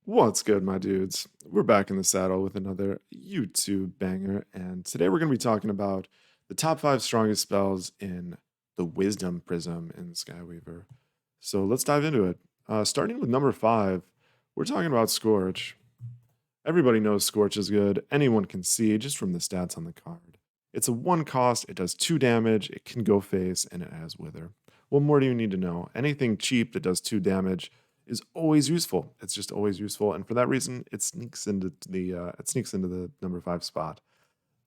What's good, my dudes? We're back in the saddle with another YouTube banger, and today we're going to be talking about the top 5 strongest spells in the Wisdom Prism in Skyweaver. So let's dive into it. Starting with number 5, we're talking about Scorch. Everybody knows Scorch is good. Anyone can see just from the stats on the card. It's a 1 cost, it does 2 damage, it can go face, and it has Wither. What more do you need to know? Anything cheap that does 2 damage is always useful. It's just always useful, and for that reason, it sneaks into the number 5 spot.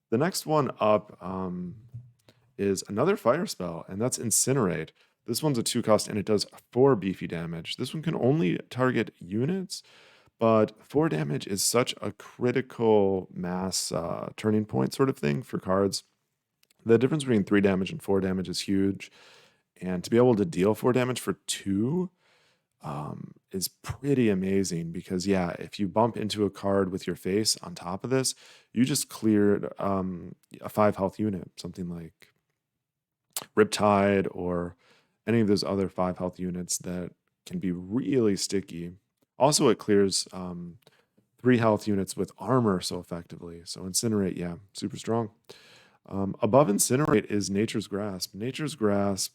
The next one up is another fire spell, and that's Incinerate. This one's a 2 cost, and it does 4 beefy damage. This one can only target units, but 4 damage is such a critical mass turning point sort of thing for cards. The difference between 3 damage and 4 damage is huge, and to be able to deal 4 damage for 2 is pretty amazing because, yeah, if you bump into a card with your face on top of this, you just cleared a 5 health unit, something like Riptide or any of those other 5 health units that can be really sticky. Also, it clears 3 health units with armor so effectively. So Incinerate, yeah, super strong. Above Incinerate is Nature's Grasp. Nature's Grasp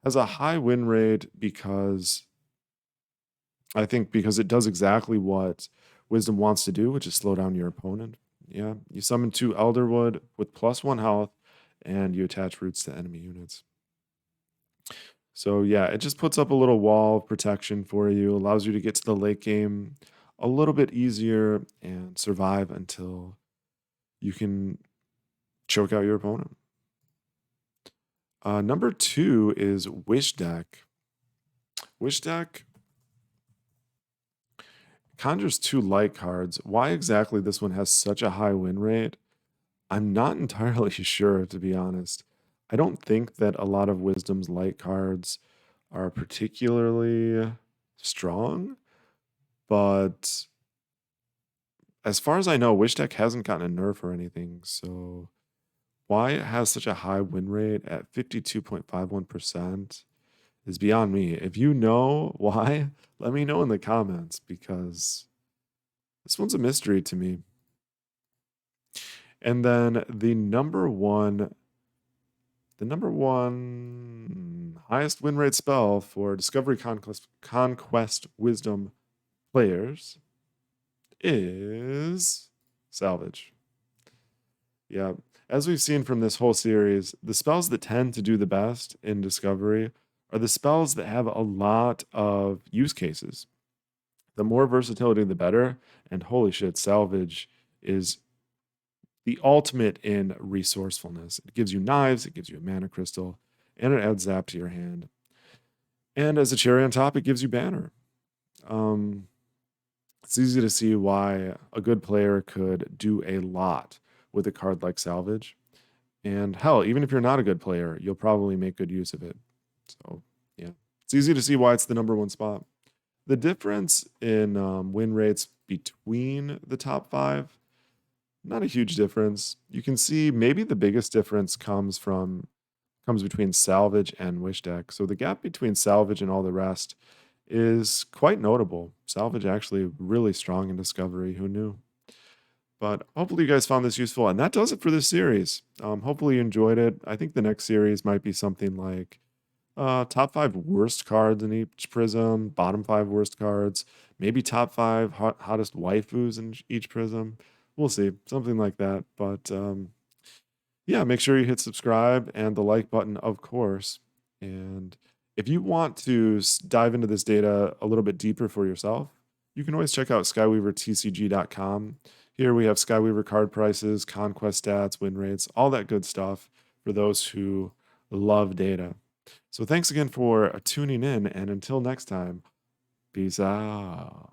has a high win rate because it does exactly what Wisdom wants to do, which is slow down your opponent. Yeah, you summon 2 Elderwood with +1 health, and you attach roots to enemy units. So yeah, it just puts up a little wall of protection for you, allows you to get to the late game a little bit easier and survive until you can choke out your opponent. Number 2 is Wish Deck. Wish Deck conjures 2 light cards. Why exactly this one has such a high win rate? I'm not entirely sure, to be honest. I don't think that a lot of Wisdom's light cards are particularly strong, but as far as I know, Wish Deck hasn't gotten a nerf or anything, so why it has such a high win rate at 52.51% is beyond me. If you know why, let me know in the comments because this one's a mystery to me. And then the number one highest win rate spell for Discovery Conquest Wisdom players is Salvage. Yeah, as we've seen from this whole series, the spells that tend to do the best in Discovery are the spells that have a lot of use cases. The more versatility, the better. And holy shit, Salvage is the ultimate in resourcefulness. It gives you knives, it gives you a mana crystal, and it adds zap to your hand. And as a cherry on top, it gives you banner. It's easy to see why a good player could do a lot with a card like Salvage. And hell, even if you're not a good player, you'll probably make good use of it. So, yeah, it's easy to see why it's the number 1 spot. The difference in win rates between the top 5, not a huge difference. You can see maybe the biggest difference comes between Salvage and Wish Deck. So the gap between Salvage and all the rest is quite notable. Salvage actually really strong in Discovery. Who knew? But hopefully you guys found this useful, and that does it for this series. Hopefully you enjoyed it. I think the next series might be something like top 5 worst cards in each prism, bottom 5 worst cards, maybe top 5 hottest waifus in each prism. We'll see, something like that. But yeah, make sure you hit subscribe and the like button, of course. And if you want to dive into this data a little bit deeper for yourself, you can always check out skyweavertcg.com. Here we have Skyweaver card prices, conquest stats, win rates, all that good stuff for those who love data. So thanks again for tuning in, and until next time, peace out.